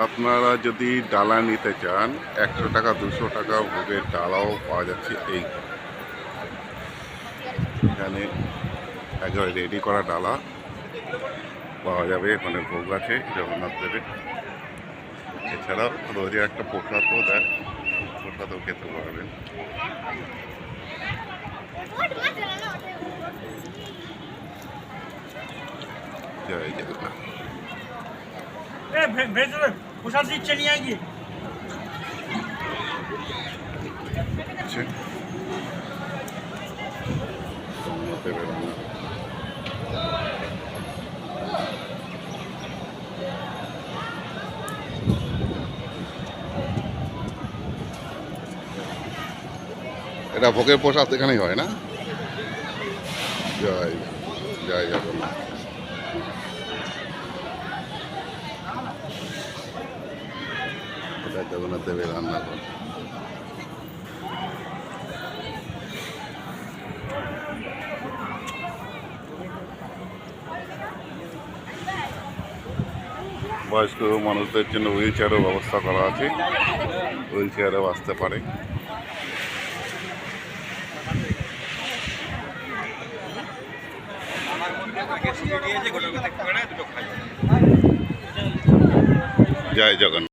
আপনারা যদি ডালা নিতে চান 100 টাকা 200 টাকা ভোগের ডালাও পাওয়া যাচ্ছে। এখানে একেবারে রেডি করা ডালা পাওয়া যাবে। এখানে ভোগ আছে জগন্নাথ দেবের। এছাড়াও রোজে একটা প্রসাদও দেয়, প্রসাদও খেতে পারবেন। জয় জগন্নাথ। প্রসাদ দিচ্ছে নিয়ে গিয়ে এটা ভোগের প্রসাদ এখানেই হয় না? জয় জয় জগন্নাথ। এটা জগন্নাথ দেবের রান্নাঘর। বয়স্ক মানুষদের জন্য হুইল চেয়ারের ব্যবস্থা করা আছে, হুইল চেয়ারেও আসতে পারে। জয় জগন্নাথ।